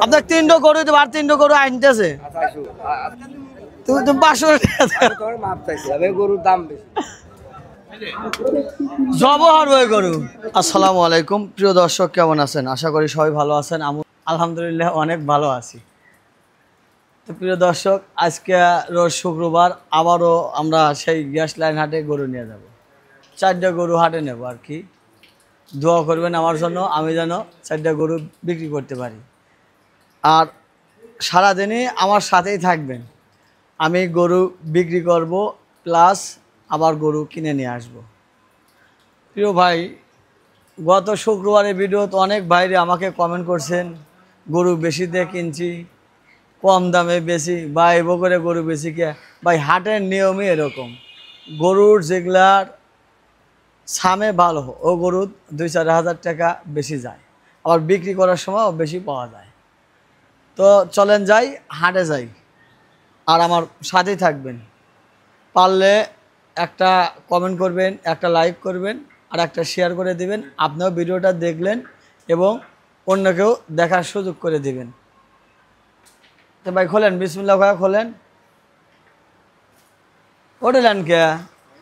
আপনার 3টা গরু দেবো আর 3টা গরু আনতেছে তুমি 500 গরুর দাম বেশি গরু। আসসালামু আলাইকুম প্রিয় দর্শক, কেমন আছেন? আশা করি সবাই ভালো আছেন। আমি আলহামদুলিল্লাহ অনেক ভালো আছি। তো প্রিয় দর্শক, আজকে রোজ শুক্রবার আবারও আমরা সেই গ্যাস লাইন হাটে গরু নিয়ে যাব। 4টা গরু হাটে নেব আর কি। দোয়া করবেন আমার জন্য, আমি যেন 4টা গরু বিক্রি করতে পারি। আর সারাদিনই আমার সাথেই থাকবেন। আমি গরু বিক্রি করব প্লাস আবার গরু কিনে নিয়ে আসব। প্রিয় ভাই, গত শুক্রবারের ভিডিওতে অনেক ভাইরে আমাকে কমেন্ট করছেন গরু বেশি দিয়ে কিনছি, কম দামে বেশি, বা এব করে গরু বেশি কে। ভাই হাটের নিয়মই এরকম, গরুর যেগুলার সামে ভালো ও গরু 2-4 হাজার টাকা বেশি যায়, আবার বিক্রি করার সময়ও বেশি পাওয়া যায়। তো চলেন যাই, হাটে যাই, আর আমার সাথেই থাকবেন। পারলে একটা কমেন্ট করবেন, একটা লাইক করবেন, আর একটা শেয়ার করে দিবেন। আপনিও ভিডিওটা দেখলেন এবং অন্যকেও দেখার সুযোগ করে দিবেন। তো ভাই খোলেন, বিসমিল্লাহ ভাই খোলেন। ওটা লেন কে?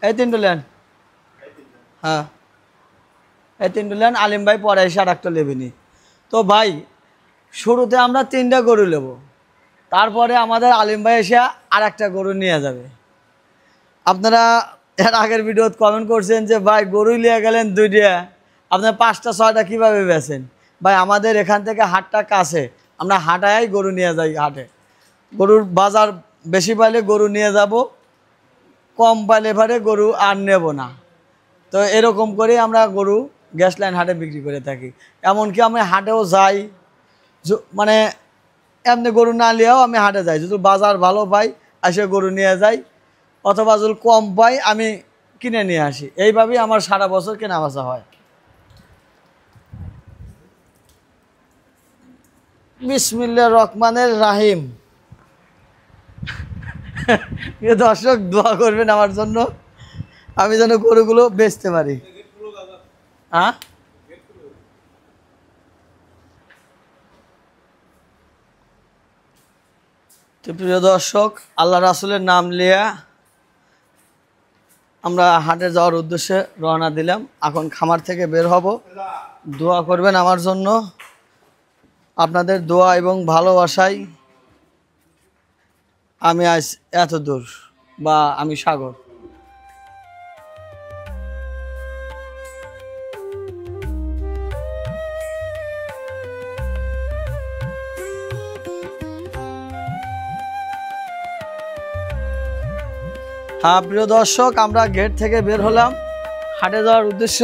এই 3টা লেন। হ্যাঁ, এই 3টা লেন। আলিম ভাই পরে এসে আর একটা লেবেনি। তো ভাই শুরুতে আমরা 3টা গরু নেব, তারপরে আমাদের আলিম ভাই এসে আর একটা গরু নিয়ে যাবে। আপনারা এর আগের ভিডিওতে কমেন্ট করছেন যে ভাই গরু নিয়ে গেলেন 2টা, আপনার 5টা 6টা কীভাবে বেচেন? ভাই আমাদের এখান থেকে হাটটা কাছে, আমরা হাটায় গরু নিয়ে যাই। হাটে গরুর বাজার বেশি পাইলে গরু নিয়ে যাব, কম পাইলে এবারে গরু আর নেব না। তো এরকম করে আমরা গরু গ্যাস লাইন হাটে বিক্রি করে থাকি। এমনকি আমি হাটেও যাই, মানে এমনি গরু না নিয়েও আমি হাটে যাই। যদি বাজার ভালো পাই এসে গরু নিয়ে যাই, অথবা যদি কম পাই আমি কিনে নিয়ে আসি। এইভাবেই আমার সারা বছর কেনা বেচা হয়। বিসমিল্লাহির রহমানির রহিম। দর্শক দোয়া করবেন আমার জন্য, আমি যেন গরুগুলো বেচতে পারি। হ্যাঁ, তো প্রিয় দর্শক, আল্লাহ রাসূলের নাম লিয়া আমরা হাটে যাওয়ার উদ্দেশ্যে রওনা দিলাম। এখন খামার থেকে বের হব। দোয়া করবেন আমার জন্য, আপনাদের দোয়া এবং ভালোবাসায় আমি আজ এত দূর, বা আমি সাগর। হ্যাঁ প্রিয় দর্শক, আমরা গেট থেকে বের হলাম হাটে যাওয়ার উদ্দেশ্য।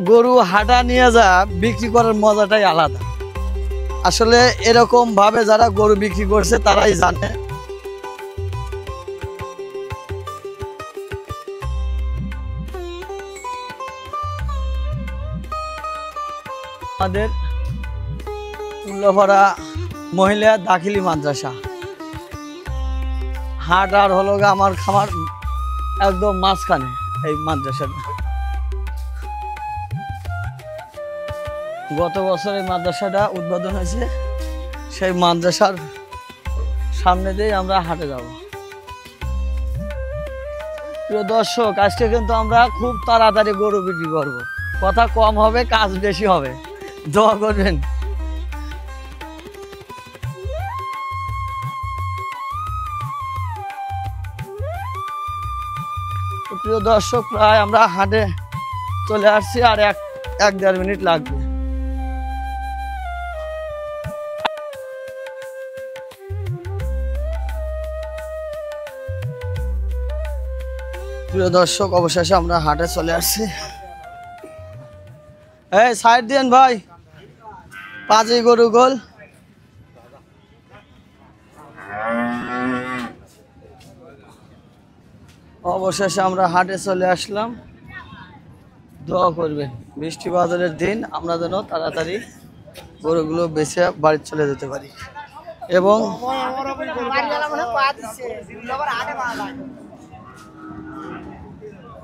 গরু হাটা নিয়ে যা বিক্রি করার মজাটাই আলাদা। আসলে এরকম ভাবে যারা গরু বিক্রি করছে তারাই জানে। আমাদের উল্লাপাড়া মহিলা দাখিলি মাদ্রাসা হাট আর হলো আমার খামার একদম মাঝখানে। এই মাদ্রাসাটা গত বছর এই মাদ্রাসাটা উদ্বোধন হয়েছে, সেই মাদ্রাসার সামনে দিয়ে আমরা হাটে যাব। প্রিয় দর্শক, আজকে কিন্তু আমরা খুব তাড়াতাড়ি গরু বিক্রি করব। কথা কম হবে, কাজ বেশি হবে, দোয়া করবেন। প্রিয় দর্শক, প্রায় আমরা হাটে চলে আসছি, আর 1-1.5 মিনিট লাগবে। প্রিয় দর্শক, অবশেষে আমরা হাটে চলে আসছি। এই সাইড দেন ভাই, 5 গরু গোল। অবশেষে আমরা হাটে চলে আসলাম। দোয়া করবেন বৃষ্টি বাদলের দিন আমরা যেন তাড়াতাড়ি গরুগুলো বেচে বাড়ি চলে যেতে পারি। এবং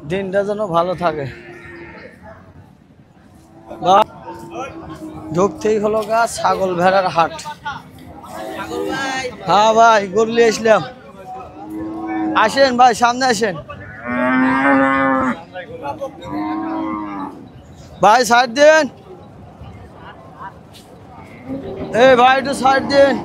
দিনটা যেন ভালো থাকে। ঢুকতেই হলো গা ছাগল ভেড়ার হাট। হ্যাঁ ভাই, গরু নিয়ে আসলাম। আসেন ভাই, সামনে আসেন ভাই, সাইড দিন। এই ভাই একটু সাইড দিন।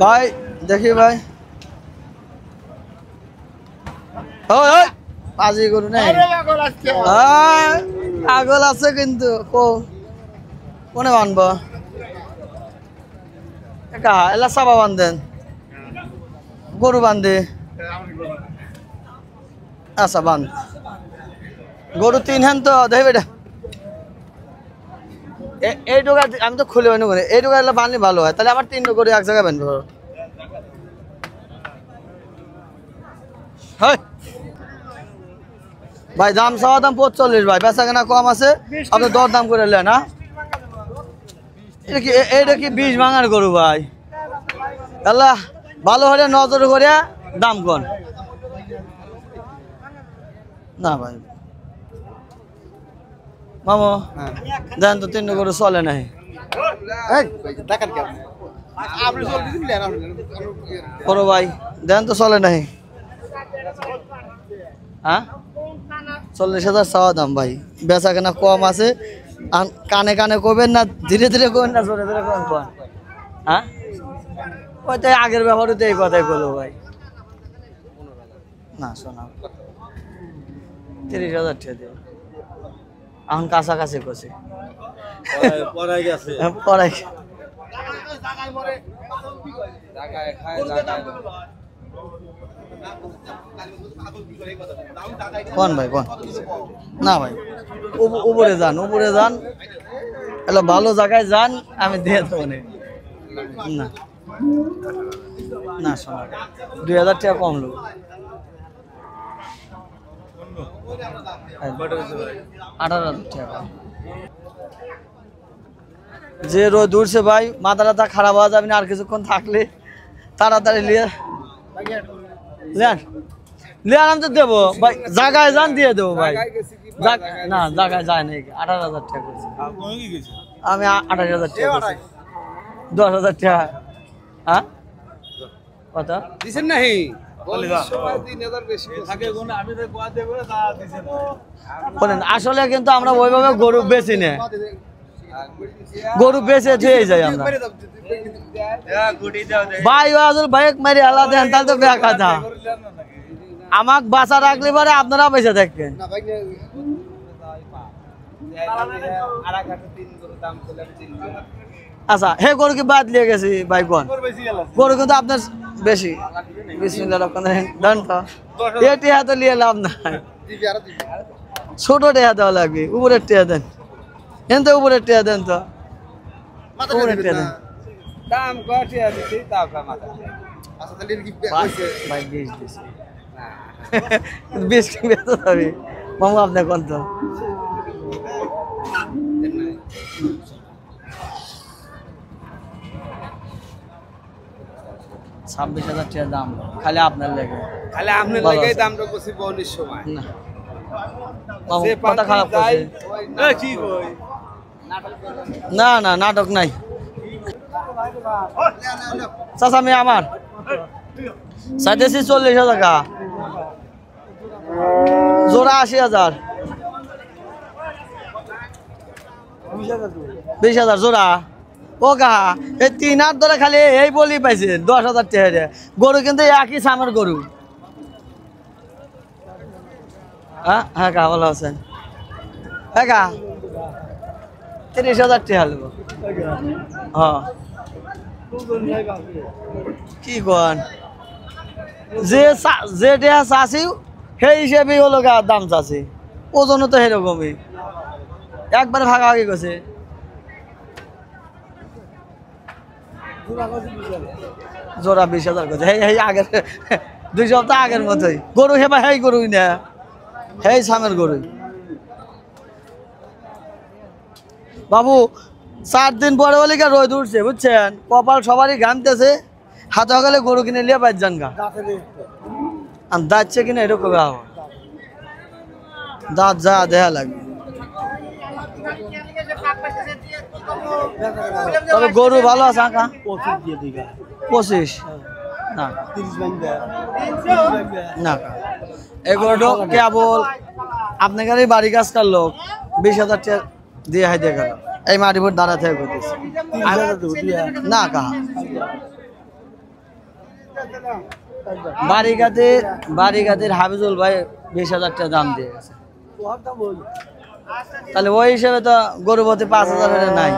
ভাই দেখি ভাই, পাজি গরু নেই, পাগল আছে কিন্তু কোনে বানব একা এলা চাবা বান্ধেন গরু বান্ধে। আচ্ছা বান্ধ গরু 3 হ্যান তো দেখি বেটা। এই টোকা আমি তো খুলে বানবো, এই টোকা এলা বানলে ভালো হয়, তাহলে আবার 3 করে এক জায়গায় বানবো। ভাই দাম চাওয়া দাম 45 ভাই, বেচা কেনা কম আছে, আপনি দর দাম করে নেন। না এটা কি 20 ভাঙার গরু ভাই, আল্লাহ ভালো হলে নজর করে দাম কন না ভাই। মামো দেন তো 3 গরু চলে নাই। বড় ভাই দেন তো চলে নাই। হ্যাঁ 40,000 চাওয়া দাম ভাই, বেচা কেনা কম আছে, কানে কানে কবেন না, ধীরে ধীরে কবেন না, জোরে জোরে কবেন কন। হ্যাঁ ওইটাই আগের ব্যাপারে তো এই কথাই বলবো ভাই। না শোনা 30,000 টাকা দেব, এখন কাছাকাছি করছি পড়াই কোন ভাই কোন না ভাই, উপরে যান উপরে যান, এলো ভালো জায়গায় যান, আমি দিয়ে দেবো না। না শোনা 2,000 টাকা কম লোক, 18,000 টাকা। যে রোদ উঠছে ভাই, মাথা টাথা খারাপ হওয়া যাবে না আর কিছুক্ষণ থাকলে, তাড়াতাড়ি লিয়ে আমি তো দেবো ভাই, জায়গায় যান দিয়ে দেবো ভাই। না জায়গায় যায় না, 18,000 টাকা করছি আমি, 28,000 টাকা করছি, 10,000 টাকা। হ্যাঁ কত দিচ্ছেন নাহি? আসলে কিন্তু আমরা ওইভাবে গরু বেশি নে, গরু বেঁচে ধুয়ে যাই আমরা ভাই। ভাই মারি আল্লাহ দেন তাহলে তো বেয়া কথা, আমাক বাঁচা রাখলে পরে আপনারা বেঁচে থাকবেন। আচ্ছা হে গরু কি বাদ লিয়ে গেছি ভাই, কোন গরু কিন্তু আপনার বেশি, দেন তো এটি হাতে লিয়ে লাভ নাই, ছোট টেহা দেওয়া লাগবে, উপরের টেহা দেন, এনতে উপরের টেহা দেন তো, উপরের টেহা দেন। দাম কটি আছে তাও কা মাথা আচ্ছা তাহলে কি ভাই 20 দিছি 20 কি বেচতে হবে মামু, আপনি কোন তো 26,000 টাকা দাম, খালি আপনার লেগে, খালি আপনার লেগেই দামটা কইছি 42 সময় না মামু, কথা খারাপ করছে এ কি কই না না নাটক নাই চাচা, আমি আমার চাইতেছি 40,000 টাকা, জোড়া 80,000, 20,000 জোড়া। ও কাহা এই 3 হাত ধরে খালি এই বলি পাইছে 10,000 টাকা গরু, কিন্তু একই সামের গরু। হ্যাঁ হ্যাঁ কা ভালো আছেন, হ্যাঁ কা 30,000 টাকা নেব। হ্যাঁ কি কন, যে টেহা চাষি সেই হিসেবেই হলো গা দাম চাষি, ওজনও তো সেরকমই, একবারে ভাগাভাগি করছে। জোড়া 20,000 করছে, এই আগের 2 সপ্তাহ আগের মতোই গরু, হেবা হেই গরুই না, হেই সামের গরুই। বাবু 4 দিন পরে বলে রোদ উঠছে বুঝছেন, কপাল সবারই ঘামতেছে, হাত সকালে গরু কিনে লিয়ে বাইর যান গা আর দাঁতছে কিনা এরকম দাঁত যা দেয়া লাগবে। তবে গরু ভালো আছে আঁকা 25 না না এই গরুটা কেবল আপনার বাড়ি কাজকার লোক 20,000 টাকা দিয়ে হাইতে গেল এই মাটিপুর দাঁড়া থেকে করতেছে না কাহা বাড়িঘাটের হাফিজুল ভাই 20,000 টাকা দাম দিয়ে গেছে। তাহলে ওই হিসেবে তো গরুপতি 5,000 নাই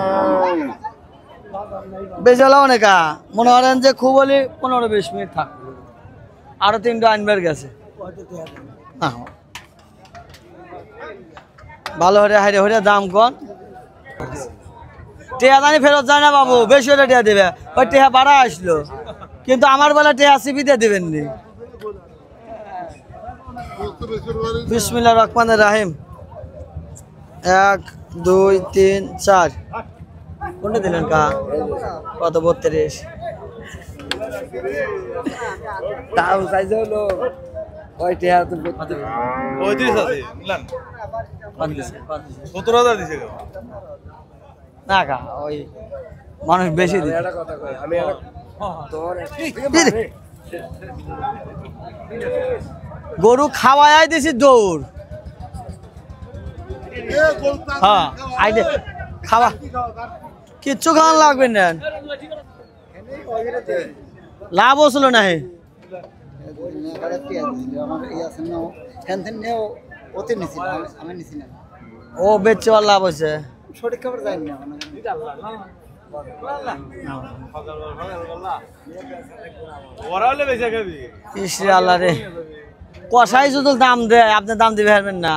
বেশি হলো অনেক মনে করেন যে খুব হলে 15-20 মিনিট থাকবে আরো 3টা আনবার গেছে না ভালো হরে হাইরে হরে দাম কম টেহা জানি ফেরত যায় না বাবু বেশি হলে টেহা দেবে ওই টেহা বাড়া আসলো কিন্তু আমার বেলা টেহা সিপি দিয়ে দেবেন নি। বিসমিল্লাহির রহমানির রহিম 1 2 3 4 কোনটা দিলেন কা কত 32 তাও সাইজ হলো ওইটা তো 35 আছে মিলান 17,000 দিছে না কা ওই মানুষ বেশি দিচ্ছে একটা কথা কই আমি তোর গরু খাওয়াই দিছি দৌড় হ্যাঁ আইডে খাওয়া কিচ্ছু খাওয়ান লাগবে না লাভ হছিল না ও বেচছে আর লাভ হয়েছে সঠিক খবর জানি না ওরা হলে বেশি খাবি ইসরে আল্লাহ রে কষাই শুধু দাম দেয় আপনি দাম দিবে পারবেন না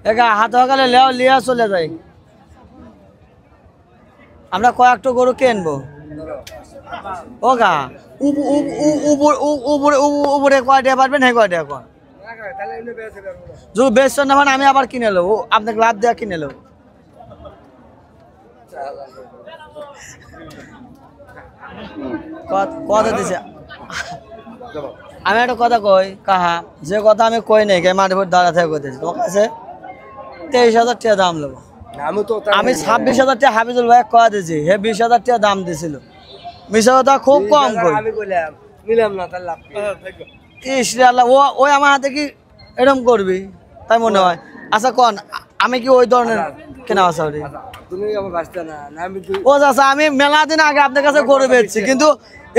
একা হাত সকালে লিয়া চলে যায় আমরা কয়েকটা গরু কিনবো ও গা উপরে কয়টা পারবেন হ্যাঁ কয়টা এখন যদি বেচছেন না মানে আমি আবার কিনে নেবো আপনাকে লাভ দেওয়া কিনে নেবো কথা দিছে আমি একটা কথা কই কাহা যে কথা আমি কই নাই কে মাটিপুর দাঁড়া থেকে কইতেছি তোমার কাছে 23,000 টাকা দাম নেবো আমি 26,000 টাকা হাফিজুল ভাই কয়া দিয়েছি হে 20,000 টাকা দাম দিয়েছিল মিশা কথা খুব কম কই নিলাম না তার লাভ ইসরে আল্লাহ ওই আমার হাতে কি এরকম করবি তাই মনে হয় আচ্ছা কোন আমি কি ওই ধরনের কেনা আছে তুমি আমার বাঁচতে না আমি ও আচ্ছা আমি মেলা দিন আগে আপনার কাছে গরু বেচছি কিন্তু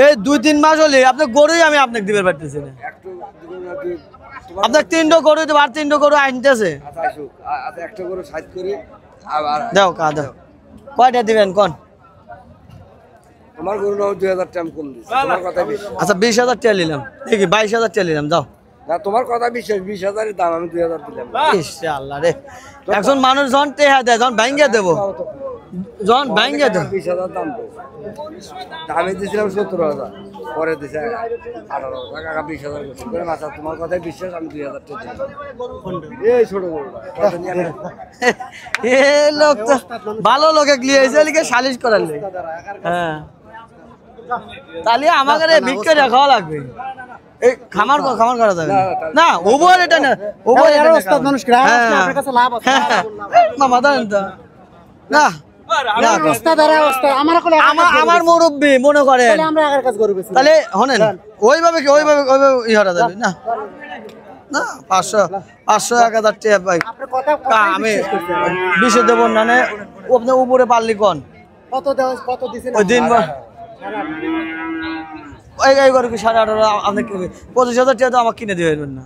এই 2-3 মাস হলে আপনার গরুই আমি আপনাকে দিতে পারতেছি না আপনার 3টা গরু দেবো আর 3টা গরু আনতেছে আচ্ছা একটা করে সাইজ করে আবার দাও কা দাও কয়টা দিবেন কোন তোমার গরু নাও 2,000 টাকা কম দিছি তোমার কথা বেশি আচ্ছা 20,000 টাকা নিলাম ঠিক 22,000 টাকা নিলাম দাও না তোমার কথা বিশ্বাস 20,000 এর দাম আমি 2,000 দিলাম ইসরে আল্লাহ রে একজন মানুষ জন টেহা দেয় জন ভাঙ্গে দেবো জন ভাঙ্গে দেবো 20,000 দাম তো দামে দিছিলাম 17,000 পরে দিছে 18,000 টাকা 20,000 করছি করে মাথা তোমার কথাই বিশ্বাস আমি 2,000 টাকা দিলাম এই ছোট গরু এ লোক তো ভালো লোকে লিয়ে এসে লিখে সালিশ করালে হ্যাঁ তাহলে আমাকে ভিক্ষা দেখাও লাগবে এই খামার করা যাবে না ওভার এটা না ওভার এটা ওস্তাদ মানুষ আপনার কাছে লাভ আছে মামা দেন তো না আমার মুরব্বি মনে করেন তাহলে হনেন ওইভাবে ইহারা যাবে না না 500-1,000 টাকা পাই আমি 20 দেব না আপনি উপরে পারলি কোন কত দিছেন ওই দিন এই করে কি 18,500 আপনি 25,000 টাকা তো আমাকে কিনে দিয়ে পারবেন না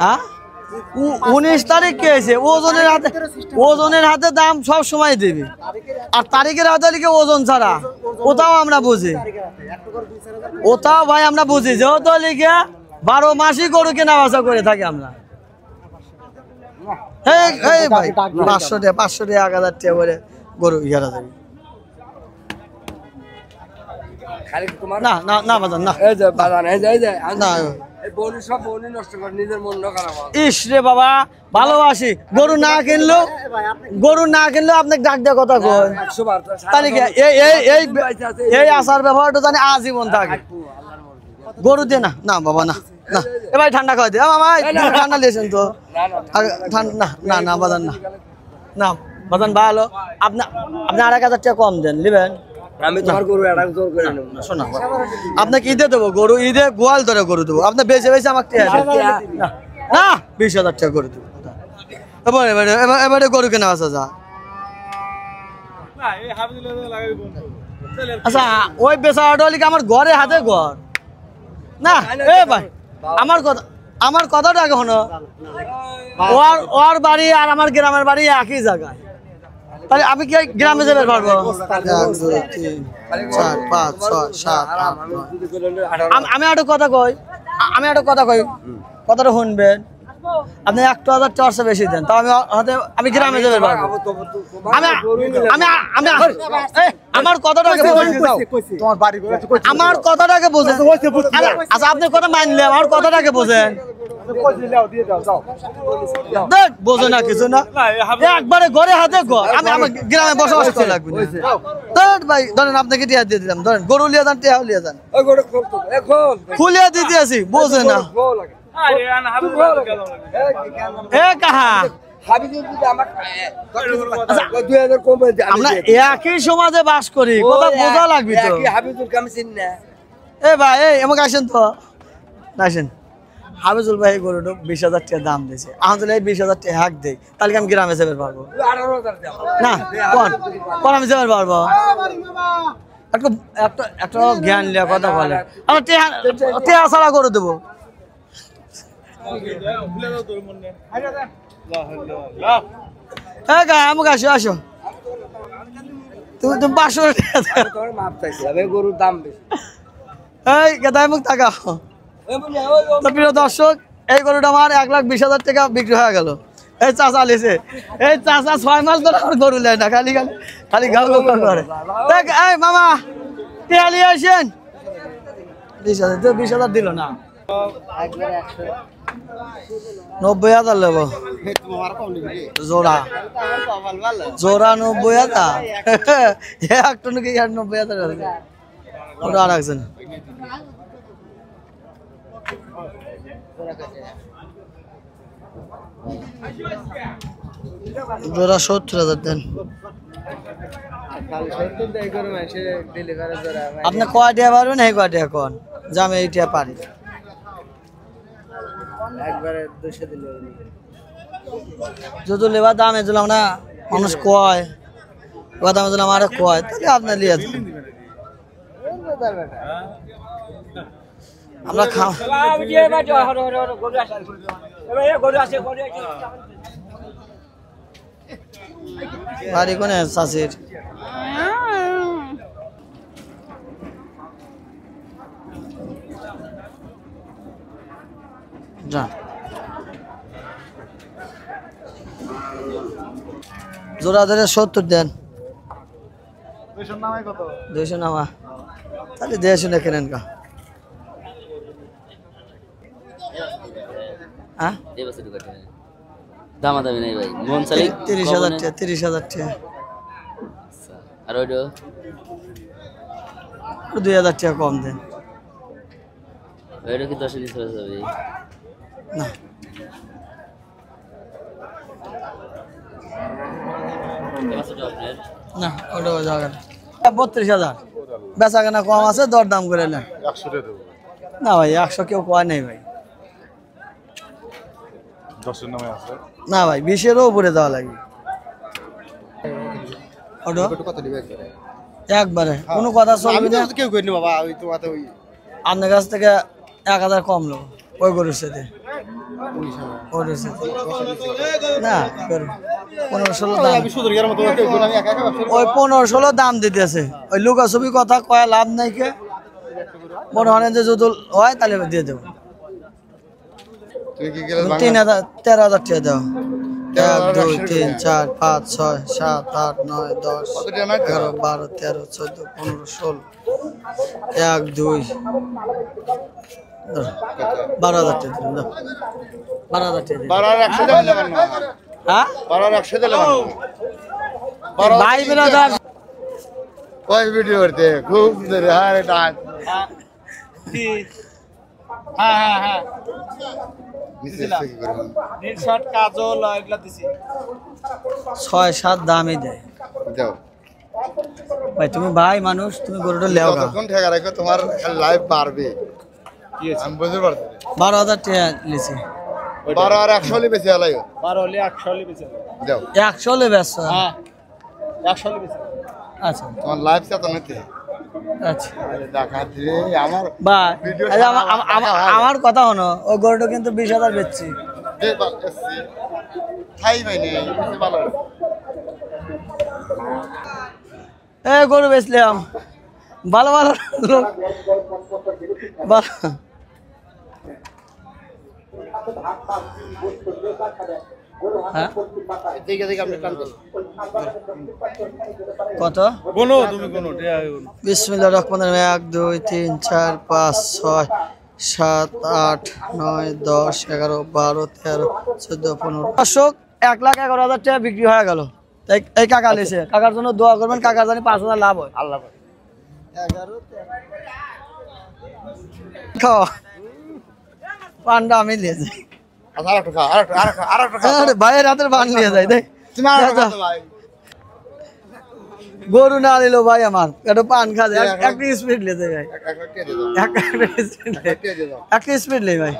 হ্যাঁ 19 তারিখ কে আছে ওজনের হাতে দাম সব সময় দেবে আর তারিখের হাতে লিখে ওজন ছাড়া ওটাও আমরা বুঝি ওটাও ভাই আমরা বুঝি যেহেতু লিখে 12 মাসই গরু কেনা বেচা করে থাকি আমরা এই ভাই 500 টাকা 1,000 টাকা করে গরু ইয়ারা যাবে খালি তোমার না না না বাজান না এই যে বাজান এই যে না এই বনি সব বনি নষ্ট করে নিজের মন খারাপ হয়। ইস রে বাবা ভালোবাসি গরু না কিনলেও আপনাকে ডাক দেওয়া কথা কয় 100 বার তাহলে কি এই আচার ব্যবহারটা জানি আজীবন থাকে গরু দিয়ে না না বাবা না না এ ভাই ঠান্ডা খাওয়াই দিয়ে মামা ঠান্ডা দিয়েছেন তো ঠান্ডা না না বাজান না না বাজান ভালো আপনি 2,500 টাকা কম দেন নেবেন আমি তোমার গরু এটা জোর করে নেব না। শোনা আপনাকে ঈদে দেবো গরু ঈদে গোয়াল ধরে গরু দেবো আপনি বেঁচে বেঁচে আমাকে না 20,000 টাকা করে দেবো এবারে গরু কেনা আসা যা না এই হাবিজুল লাগাবি কোন আচ্ছা ওই বেচারাটা হলে কি আমার ঘরে হাতে ঘর না এ ভাই আমার কথাটা আগে শোনো ওর বাড়ি আর আমার গ্রামের বাড়ি একই জায়গায় তাহলে আমি কি গ্রামে যাবে পারবো 1 2 3 4 5 6 7 8 আমি একটা কথা কই কথাটা শুনবেন আপনি 1,000 টাকা বেশি দেন তাও আমি গ্রামে যাবে পারবো আমার কথাটাকে তোমার বাড়ি আমার কথাটাকে বোঝেন আচ্ছা আপনার কথা মানলে আমার কথাটাকে বোঝেন বোঝে না কিছু না একবারে ঘরে হাতে ঘর আমি আমার গ্রামে বসবাস করা লাগবে ভাই ধরেন আপনাকে টিয়া দিয়ে দিলাম ধরেন গরু লিয়ে যান টিয়া লিয়ে যান ওই গরু খোল তো এ খোল খুলিয়ে দিতে আছি বোঝে না খোল আগে আরে আনা হাবিজুল এ কাহা হাবিজুল যদি আমার 2000 কম দিয়ে আমরা একই সমাজে বাস করি কথা বোঝা লাগবে তো কি হাবিজুল কাম চিন না এ ভাই এই আমাকে আসেন তো আসেন হাবিজুল ভাই গরুটা 20,000 টাকা দাম দিয়েছে আমাদের এই 20,000 টাকা হাক দেই তাহলে আমি গ্রামে যাবে পারবো 18000 দাও না কোন আমি যাবে পারবো একটা জ্ঞান লিয়া কথা বলে আমরা টেহা ছাড়া করে দেবো ভুলে দাও তোর মনে লা হ্যাঁ গা আমাকে আসো তুমি 500 টাকা দাও। তোর মাপ চাইছি আমি গরুর দাম বেশি এই গেদাই মুখ তাকাও তো প্রিয় দর্শক এই গরুটা আমার 1,20,000 টাকা বিক্রি হয়ে গেল এই চাচা লিছে এই চাচা 6 মাস ধরে আমার গরু লেয় না খালি গাল গাল করে এই মামা টিয়ালি আসেন 20,000 তো 20,000 দিল না 90,000 নেব জোড়া 90,000 একটা নাকি 90,000 ওটা আর একজন জোড়া 70,000 দেন আপনি কয়টা পারবেন এই কয়টা এখন যে আমি এইটা পারি যদি লেবার দামে দিলাম না মানুষ কয় এবার দামে দিলাম আর কয় তাহলে আপনার লিয়ে দেবেন আমরা খাও বাড়ি কোনে চাষির যা জোড়া ধরে 70 দেন 200 নামা তাহলে 200 কেনেন কা হ্যাঁ দামাদামি নাই ভাই মন চালি 30,000 টাকা 30,000 টাকা আর ওইটা 2,000 টাকা কম দেন ওইটা কি 10 নিচে হয়ে যাবে না না ওটা যাবে না 32,000 বেচা কেনা কম আছে দর দাম করে নেন 100 টাকা দেব না ভাই 100 কেউ কয় নাই ভাই 10 এর নামে আছে না ভাই 20-এরও উপরে দেওয়া লাগবে ওটা কত দিবে একবারে কোনো কথা চলবে না কেউ কইনি বাবা ওই তো মাথা ওই আপনার কাছ থেকে 1,000 কম নেবো ওই গরুর সাথে গরুর সাথে না 15-16 দাম আমি সুদর গের মতো কেউ কইনি আমি একা একা ব্যবসা ওই 15-16 দাম দিতেছে ওই লুকা ছবি কথা কয়া লাভ নাই কে মনে হয় যে যদি হয় তাহলে দিয়ে দেবো তুই কি গেলে 13,000 টাকা দাও 1 2 3 4 5 6 7 8 9 10 11 12 13 14 15 16 1 2 12,000 টাকা দিন, দাও। 12,000 টাকা দিন। 12,100 দিলে নেবেন না হ্যাঁ 12,100 দিলে ভাই বিরাদার কয় ভিডিও করতে খুব সুন্দর আরে ডাক হ্যাঁ নিচে কি করবেন নীল শার্ট কাজল এগুলা দিছি 6-7 দামই দেয় দাও ভাই তুমি ভাই মানুষ তুমি গরুটা লেও না কতক্ষণ ঠেকা রাখো তোমার লাইভ বাড়বে আমি বুঝতে পারছি 12,000 টাকা লিছি 12 আর 100 হলে বেশি আলাই 12 হলে 100 হলে বেচে দাও 100 লে ব্যস্ত হ্যাঁ 100 হলে বেচে আচ্ছা তোমার লাইভ চাতো নাকি আচ্ছা দেখা দিলে আমার ভাই ভিডিও আচ্ছা, আমার কথা হনো ওই গরুটা কিন্তু 20,000 বেচছি খাই ভাই নেই ভালো এ গরু বেচলাম ভালো ভালো লোক ভালো হ্যাঁ দেখে দেখে আপনি টান দেন কত গোনো তুমি গোনো বিসমিল্লাহির রহমানির রহিম 1 2 3 4 5 6 7 8 9 10 11 12 13 14 15 দর্শক 1,11,000 টাকা বিক্রি হয়ে গেল এই কাকা লেছে কাকার জন্য দোয়া করবেন কাকার জানি 5,000 লাভ হয় আল্লাহ খাও পান্ডা আমি লিয়েছি আচ্ছা আরেকটু খা আরেকটু খা আরে ভাইয়ের হাতের পান নিয়ে যায় দেখ তুমি আরেকটু খা ভাই গরু না নিল ভাই আমার একটু পান খাবে একটা স্পিড লেতে ভাই একটা স্পিড লে ভাই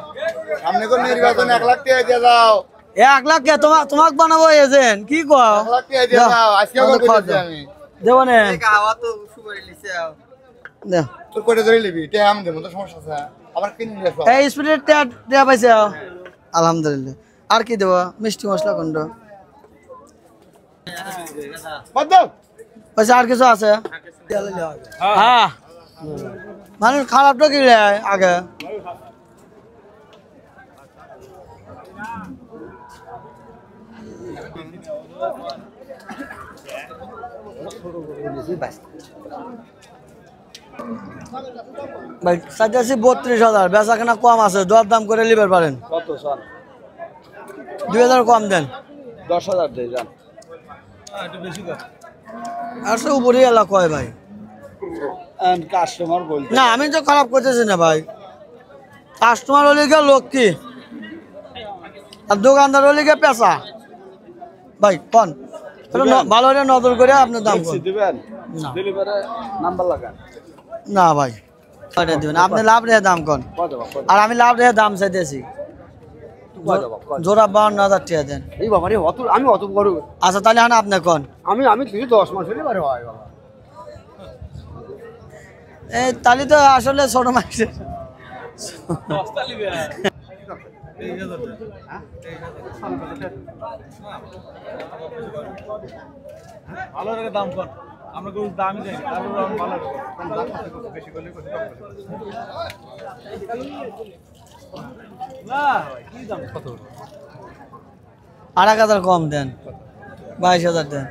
সামনে কোন নির্বাচন 1 লাখ টাকা দিয়ে দাও 1 লাখ কে তোমাক বানাবো এজেন্ট কি কও 1 লাখ টাকা দিয়ে দাও আজকে বলছি আমি দেব না হাওয়া তো সুপারি লিছে দাও তোর কোটে ধরে নিবি তে আম দেব তো সমস্যা আছে আবার কিনে নিয়ে আসো এই স্পিডের দেয়া পাইছে আলহামদুলিল্লাহ আর কি দেব মিষ্টি মশলা কোনটা বাদ দাও পয়সা আর কিছু আছে হ্যাঁ মানুষ খারাপটা কি রে আগে ভাই 32,000 বেচা কেনা কম আছে দর দাম করে লিবার পারেন কত স্যার 2,000 কম দেন 10,000 দেই জান একটু বেশি কর আর সে উপরে এলা কয় ভাই এন্ড কাস্টমার বলতে না আমি তো খারাপ করতেছি না ভাই কাস্টমার হলে গিয়ে লক্ষ্মী আর দোকানদার হলে গিয়ে পেশা ভাই কন ভালো করে নজর করে আপনার দাম কন দিবেন না। ডেলিভারি নাম্বার লাগান না ভাই কয়টা দিবেন আপনি লাভ রেখে দাম কন কত আর আমি লাভ রেখে দাম চাইতেছি জোড়া 52,000 টাকা দেন এই বাবা রে আমি অত বড় আচ্ছা তাহলে হান আপনি কন আমি তুই 10 মাস হলে পারে হয় বাবা এই তাহলে তো আসলে ছোট মাসের দশটা লিবে ভালো রেখে দাম কর আমরা কোনো দামই দেই তারপর আমরা ভালো বেশি করলে না কি দাম কত 8,000 কম দেন 22,000 দেন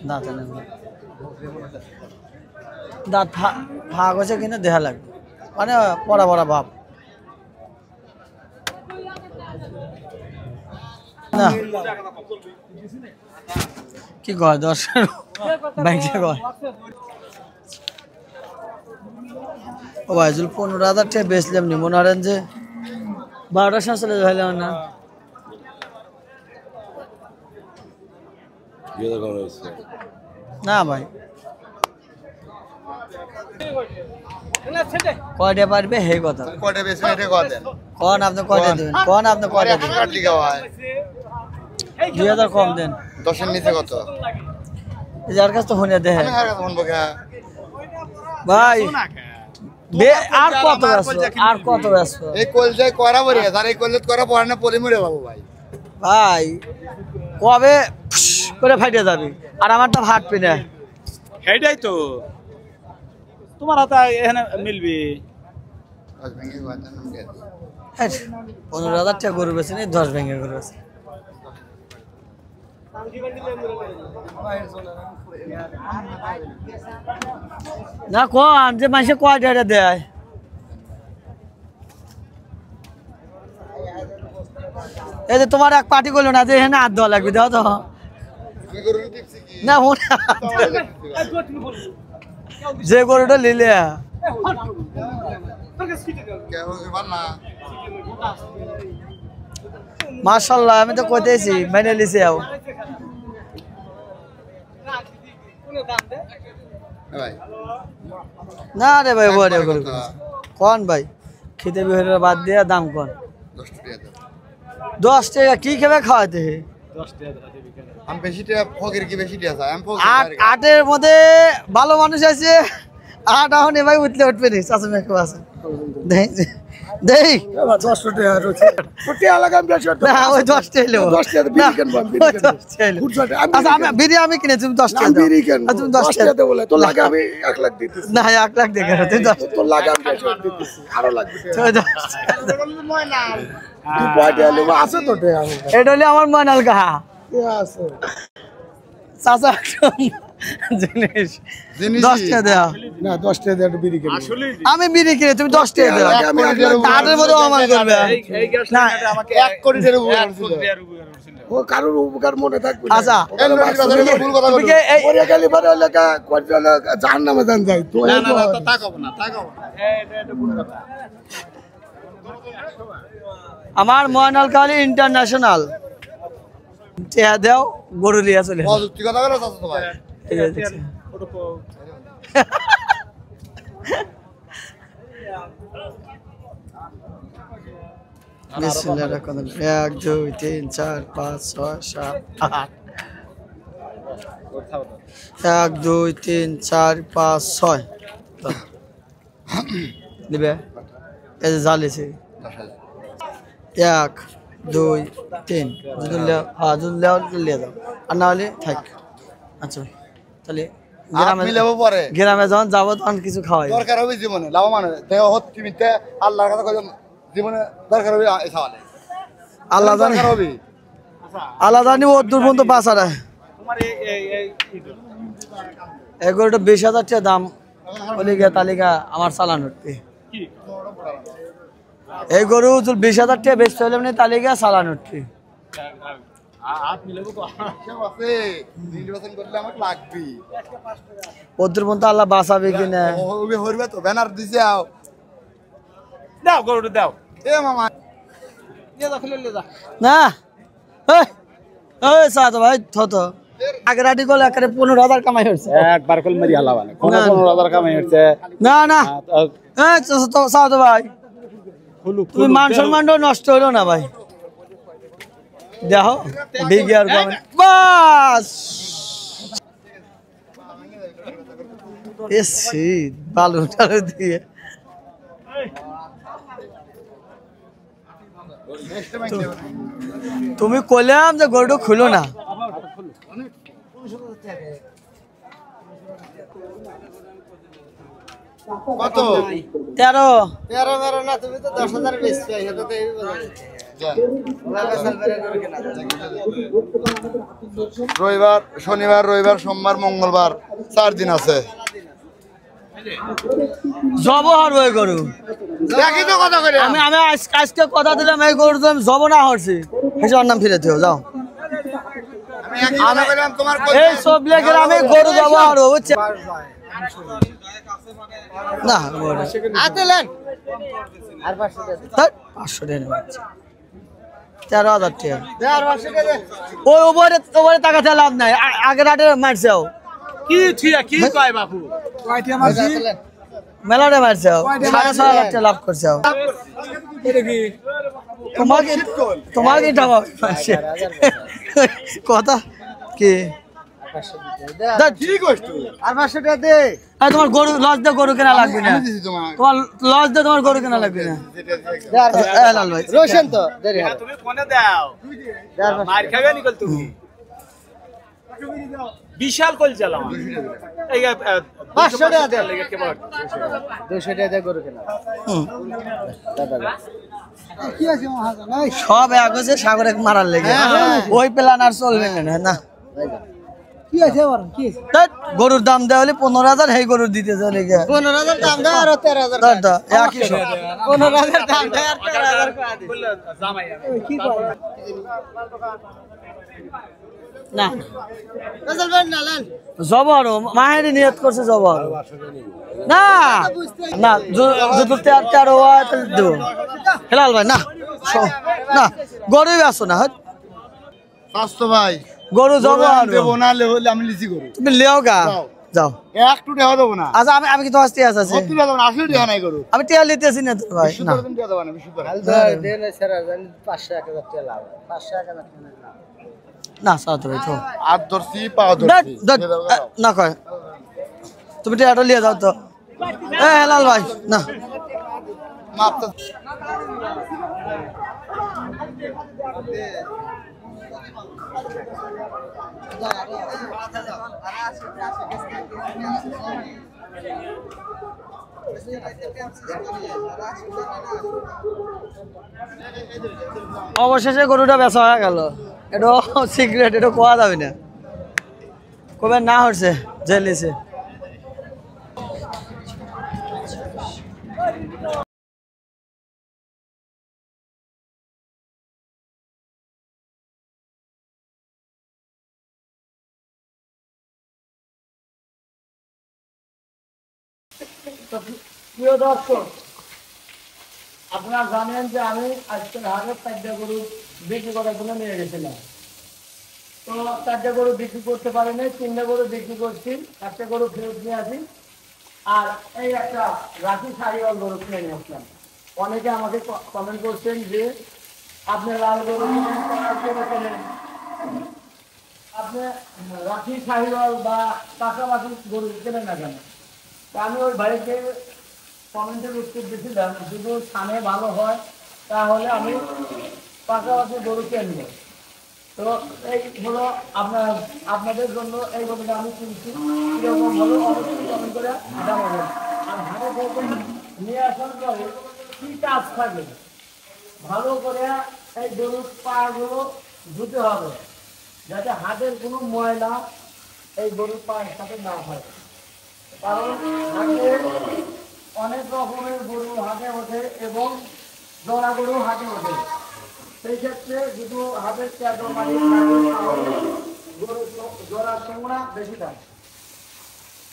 দাঁত নেন দাঁত ভাগ হয়েছে কিনা দেখা লাগবে মানে পড়া পড়া ভাব না কি কয় 10 ব্যাংকে কয় ও ভাই জুল 15,000 টাকা বেচলাম নি মনে করেন যে 12টার সময় চলে যাইলাম না না ভাই কয়টা পারবে হে কথা কোটে বেশি এটা কত দেন কোন আপনি কয়টা দিবেন কোন আপনি কয়টা দিবেন কাট লিখা হয় 2,000 কম দেন 10 এর নিচে কত যার কাছে তো হনে দেহে আমি আর ফোন বকা ভাই আর কত ব্যস্ত আর কত ব্যস্ত এই কলজায় করা বরে আর এই কলজাত করা পড়া না পলি মরে বাবু ভাই ভাই কবে ফুস করে ফাইটে যাবি আর আমারটা ফাটবি না এইটাই তো তোমার হাতে এখানে মিলবি 10 ভেঙে কথা নাম দে 15,000 টাকা গরু বেছে নি 10 ভেঙে গরু বেছে না কোন যে মাসে কয়টা দেয় এই যে তোমার এক পার্টি করলো না যে এখানে হাত দেওয়া লাগবে দাও তো না যে গরুটা নিলে মাশাআল্লাহ আমি তো কইতেছি মেনে লিছি আও না রে ভাই বড় গরু কোন ভাই খেতে বিহরে বাদ দিয়া দাম কোন 10 টাকা কি খাবে খাওয়াতে 10 টাকা আমি বেশিটা ফকির কি বেশিটা আছে আমি আটের মধ্যে ভালো মানুষ আছে আট এখন এভাবে উঠবে নি চাচা মেয়ে কেউ আছে দেই 10 টাকা রয়েছে ফুটি আলাদা আমি বেশি না ওই 10 টাকা এলো 10 টাকা বিড়ি কিনবো আমি বিড়ি কিনবো আচ্ছা আমি বিড়ি আমি কিনে তুমি 10 টাকা বিড়ি কিনবো তুমি 10 টাকা বলে তো লাগে আমি 1 লাখ দিতেছি না 1 লাখ দেখে তুমি 10 তো লাগে আমি বেশি দিতেছি আরো লাগবে এটা তুই পয়টা এলো আছে তো টাকা হলো আমার মনাল কাহা আছে চাচা জিনিস 10 টাকা দাও না 10 টাকা দিয়ে বিড়ি কিনবো আমি বিড়ি কিনে তুমি 10 টাকা দাও কার্ডের মধ্যে অমান করবে না আমাকে 1 কোটি টাকা উপকার ছিল ও কারোর উপকার মনে থাকবে আচ্ছা ভুল কথা বলো ওরে খালি বড় লেখা কোটি জাহান্নামে যান যায় তো না না তো তাকাবো না এটা ভুল কথা আমার ময়নাল কালী ইন্টারন্যাশনাল চেয়া দাও গরু লিয়া চলে প্রযুক্তি কথা বলো চাচা তো ভাই এই যে দেখছি। বিসমিল্লাহির রহমানির রহিম 1 2 3 4 5 6 7 8 1 2 3 4 5 6 দিবে এই যে জালিছে 1 2 3 যদি হ্যাঁ যদি লিয়ে দাও আর না হলে থাক আচ্ছা তাহলে গ্রামে মিলাবো পরে গ্রামে যখন যাবো তখন কিছু খাওয়াই দরকার হবে জীবনে লাভবান হবে দেহ হত্যি মিথ্যে আল্লাহর কথা কইলাম জীবনে দরকার হবে এই সওয়ালে আল্লাহ জানে দরকার হবে আল্লাহ জানি ও দূর পর্যন্ত বাঁচারা তোমার এই এগুলোটা 20,000 টাকা দাম বলে গিয়ে তালিকা আমার চালান উঠবে কি এই গরু 20,000 টাকা বেচতে হলে মানে তালিকা চালান উঠবে হাত মিলাবো তো কেউ আছে নির্বাচন করলে আমাকে লাগবে ও দূর পর্যন্ত আল্লাহ বাঁচাবে কিনা ওবে হইবে তো ব্যানার দিছে আও দাও গরুটা দাও এ মামা নিয়ে যা খুলে যা না এই এই সাদা ভাই থত আগরাটি গোল একারে 15,000 কামাই হচ্ছে একবার কল মারি আলা মানে কোন 15,000 কামাই হচ্ছে না না এই তো সাদা ভাই তুমি মান সম্মান নষ্ট হলো না ভাই দেখো বিগিয়ার কমেন্ট বাস এসি বালু টালু দিয়ে তুমি কইলাম যে গরুটা খুলো না কত 13 13 না তুমি তো 10,000 বেচছো এটা তো এই রবিবার শনিবার রবিবার সোমবার মঙ্গলবার 4 দিন আছে জব হর ওই গরু দেখি তো কথা কইরা আমি আমি আজকে কথা দিলাম এই গরু তো আমি জব না হরছি হেসর নাম ফিরে দিও যাও আমি একই কথা কইলাম তোমার এই সব লেগের আমি গরু জব হর হচ্ছে না আতেলেন আর 500 টাকা নেবাচ্ছি 13,000 টাকা আর 500 টাকা ওই ওপরে টাকাতে লাভ নাই আগের হাটে মারছে কি থিয়া কি কয় বাপু মেলাটা মারছে 6,500 টাকা লাভ করছে এটা কি তোমার কি টাকা কথা কি কি কষ্ট আর 500 টাকা দে তোমার গরু লজ দিয়ে গরু কেনা লাগবে না দিছি তোমার তোমার লজ দিয়ে তোমার গরু কেনা লাগবে না লাল ভাই রোশন তো দেরি তুমি কোনে দাও মার খাবে নিকল তুমি বিশাল কল চালাম এই 500 টাকা দে লাগে কেবল 200 টাকা দে গরু কেনা কি আছে মহাজন সব এক হচ্ছে সাগরে মারার লেগে ওই প্ল্যান আর চলবে না না কি আছে আবার কি আছে ধ্যাৎ, গরুর দাম দেওয়া হলে 15,000, সেই গরুর দিতে চলে গিয়ে 15,000 দাম দেয় আর 13,000 একই সব। 15,000 দাম দেয় আর 13,000 করে দিই জামাই কি কয় না রাসেল ভাই না লাল জবর মাহের নিয়ত করছে জবর না না যদি 13 হয় তাহলে দেবো হেলাল ভাই না না গরুই আসো না হ্যাঁ স্বাস্থ্য ভাই গরু জবর দেবো না হলে আমি লিচি করু তুমি লিও গা যাও একটু দেওয়া দেবো না আচ্ছা আমি কি তোমার টিয়া আছে সত্যি দেবো না আসলে দেওয়া নাই করু আমি টিয়া লিতেছি না তো ভাই না দেওয়া দেবো না বিশুদ্ধ দেন সেরা জানি 500 1000 টাকা লাভ 500 1000 টাকা লাভ না সাথ ভাই তো আর ধরছি পাও না কয় তুমি টিয়াটা লিয়ে যাও তো এ হেলাল ভাই না মাপটা অবশেষে গরুটা বেচা হয়ে গেল এটা সিক্রেট এটা কোয়া যাবে না কবে না হচ্ছে জেলিছে প্রিয় দর্শক আপনারা জানেন যে আমি আজকে হাজার 4টা গরু বিক্রি করার জন্য নিয়ে গেছিলাম তো 4টা গরু বিক্রি করতে পারিনি 3টা গরু বিক্রি করছি 1টা গরু ফেরত নিয়ে আসি আর এই একটা রাখি সারিওয়াল গরু কিনে নিয়ে আসলাম অনেকে আমাকে কমেন্ট করছেন যে আপনি লাল গরু কিনেন আপনি রাখি সাহিওয়াল বা পাকাপাকি গরু কেনেন না কেন তা আমি ওই ভাইকে কমেন্টের উত্তর দিয়েছিলাম যদি স্থানে ভালো হয় তাহলে আমি পাশাপাশি গরু কিনব তো এই হলো আপনাদের জন্য এই গরুটা আমি কিনছি কীরকম হলো অবশ্যই কমেন্ট করে জানাবেন আর হাটে থেকে নিয়ে আসার পরে কী কাজ থাকে ভালো করে এই গরুর পাগুলো ধুতে হবে যাতে হাটের কোনো ময়লা এই গরুর পায়ের সাথে না হয় কারণ হাটে অনেক রকমের গরু হাটে ওঠে এবং জোড়া গরু হাটে ওঠে সেই ক্ষেত্রে যদি হাটের চাদর মালিক গরু জোড়া সংগ্রা বেশি থাকে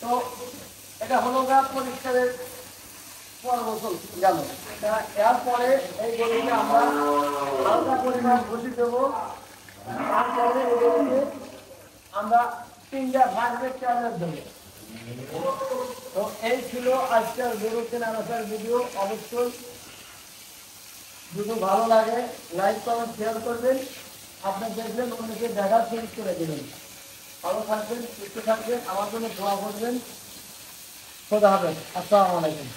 তো এটা হলো গা পরিষ্কারের পরবর্তী গেল এরপরে এই গরুকে আমরা হালকা পরিমাণ ভুষি দেবো তারপরে এই গরুকে আমরা 3টা ভাগের চাদর দেবো তো এই ছিল আজকের গরু কেনার আসার ভিডিও অবশ্যই যদি ভালো লাগে লাইক কমেন্ট শেয়ার করবেন আপনি দেখবেন অন্যকে দেখার চেঞ্জ করে দেবেন ভালো থাকবেন সুস্থ থাকবেন আমার জন্য দোয়া করবেন খোদা হাফেজ আসসালামু আলাইকুম